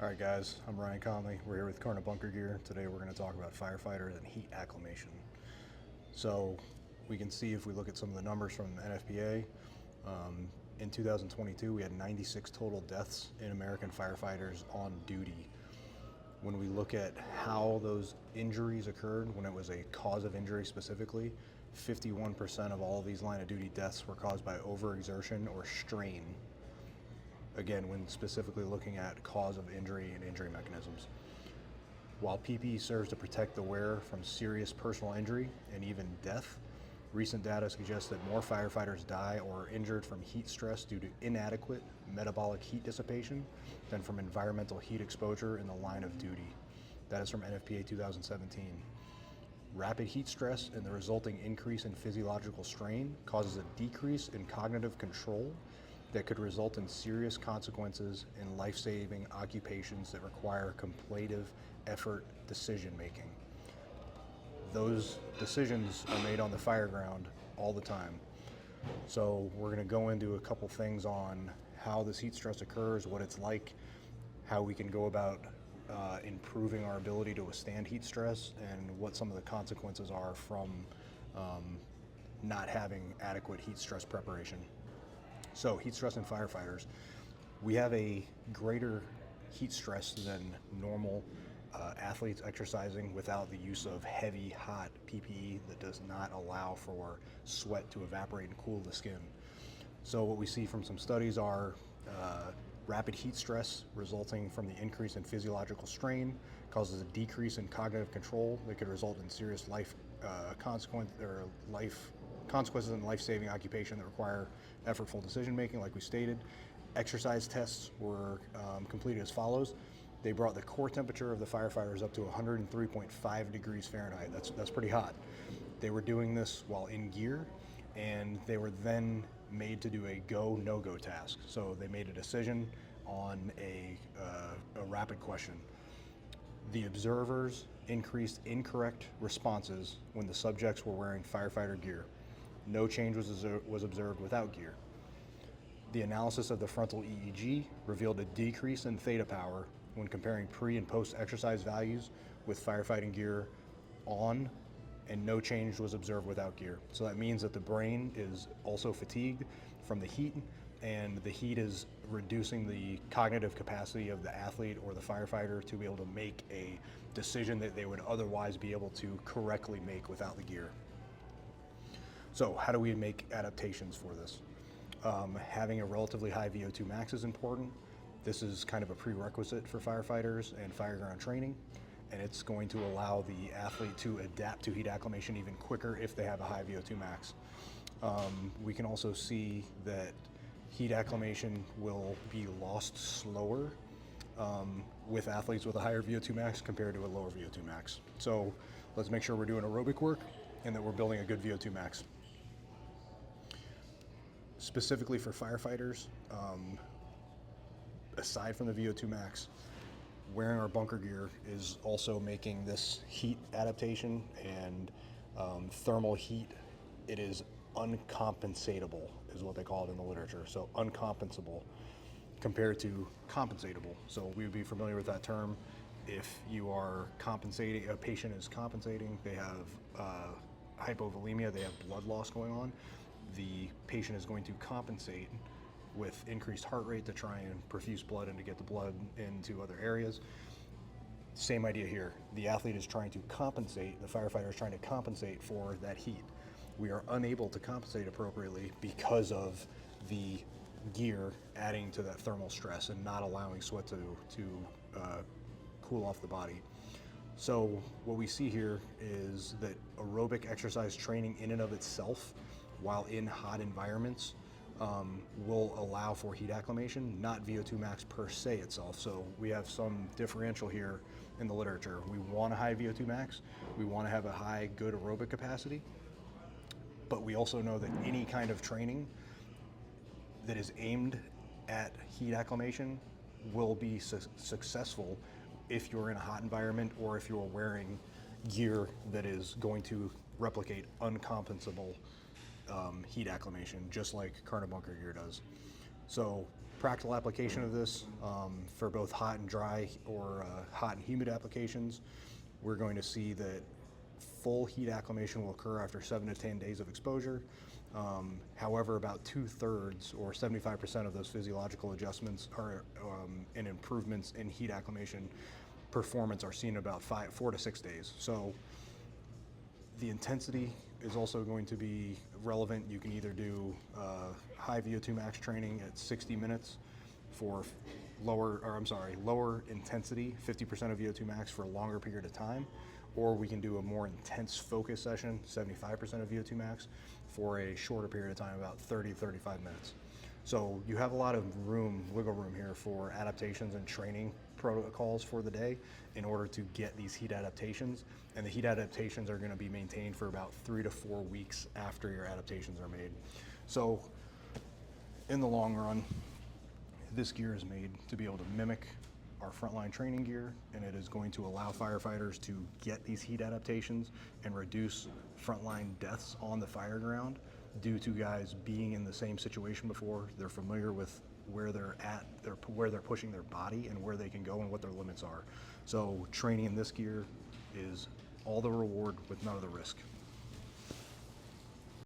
All right, guys, I'm Ryan Conley. We're here with Karna Bunker Gear. Today we're going to talk about firefighters and heat acclimation. So we can see if we look at some of the numbers from NFPA, in 2022 we had 96 total deaths in American firefighters on duty. When we look at how those injuries occurred, when it was a cause of injury specifically, 51% of all of these line of duty deaths were caused by overexertion or strain. Again, when specifically looking at cause of injury and injury mechanisms. While PPE serves to protect the wearer from serious personal injury and even death, recent data suggests that more firefighters die or are injured from heat stress due to inadequate metabolic heat dissipation than from environmental heat exposure in the line of duty. That is from NFPA 2017. Rapid heat stress and the resulting increase in physiological strain causes a decrease in cognitive control that could result in serious consequences in life-saving occupations that require contemplative effort decision-making. Those decisions are made on the fire ground all the time. So we're going to go into a couple things on how this heat stress occurs, what it's like, how we can go about improving our ability to withstand heat stress, and what some of the consequences are from not having adequate heat stress preparation. So heat stress in firefighters, we have a greater heat stress than normal athletes exercising without the use of heavy, hot PPE that does not allow for sweat to evaporate and cool the skin. So what we see from some studies are rapid heat stress resulting from the increase in physiological strain causes a decrease in cognitive control that could result in serious consequences in life-saving occupation that require effortful decision-making, like we stated. Exercise tests were completed as follows. They brought the core temperature of the firefighters up to 103.5 degrees Fahrenheit. That's pretty hot. They were doing this while in gear, and they were then made to do a go, no-go task. So they made a decision on a rapid question. The observers increased incorrect responses when the subjects were wearing firefighter gear. No change was observed without gear. The analysis of the frontal EEG revealed a decrease in theta power when comparing pre and post exercise values with firefighting gear on, and no change was observed without gear. So that means that the brain is also fatigued from the heat, and the heat is reducing the cognitive capacity of the athlete or the firefighter to be able to make a decision that they would otherwise be able to correctly make without the gear. So how do we make adaptations for this? Having a relatively high VO2 max is important. This is kind of a prerequisite for firefighters and fireground training, and it's going to allow the athlete to adapt to heat acclimation even quicker if they have a high VO2 max. We can also see that heat acclimation will be lost slower with athletes with a higher VO2 max compared to a lower VO2 max. So let's make sure we're doing aerobic work and that we're building a good VO2 max. Specifically for firefighters, aside from the VO2 max, wearing our bunker gear is also making this heat adaptation and thermal heat, it is uncompensatable, is what they call it in the literature. So uncompensable compared to compensatable. So we would be familiar with that term. If you are compensating, a patient is compensating, they have hypovolemia, they have blood loss going on, the patient is going to compensate with increased heart rate to try and perfuse blood and to get the blood into other areas. Same idea here. The athlete is trying to compensate, the firefighter is trying to compensate for that heat. We are unable to compensate appropriately because of the gear adding to that thermal stress and not allowing sweat to cool off the body. So what we see here is that aerobic exercise training in and of itself, while in hot environments, will allow for heat acclimation, not VO2 max per se itself. So we have some differential here in the literature. We want a high VO2 max, we want to have a high good aerobic capacity, but we also know that any kind of training that is aimed at heat acclimation will be successful if you're in a hot environment or if you're wearing gear that is going to replicate uncompensable heat acclimation, just like Karna bunker gear does. So practical application of this for both hot and dry or hot and humid applications, we're going to see that full heat acclimation will occur after 7 to 10 days of exposure. However, about 2/3 or 75% of those physiological adjustments are and improvements in heat acclimation performance are seen in about 4 to 6 days. So the intensity is also going to be relevant. You can either do high VO2 max training at 60 minutes for lower intensity, 50% of VO2 max for a longer period of time, or we can do a more intense focus session, 75% of VO2 max, for a shorter period of time, about 30 to 35 minutes. So you have a lot of wiggle room here for adaptations and training protocols for the day in order to get these heat adaptations. And the heat adaptations are going to be maintained for about 3 to 4 weeks after your adaptations are made. So in the long run, this gear is made to be able to mimic our frontline training gear, and it is going to allow firefighters to get these heat adaptations and reduce frontline deaths on the fire ground due to guys being in the same situation before. They're familiar with where they're at, where they're pushing their body and where they can go and what their limits are. So training in this gear is all the reward with none of the risk.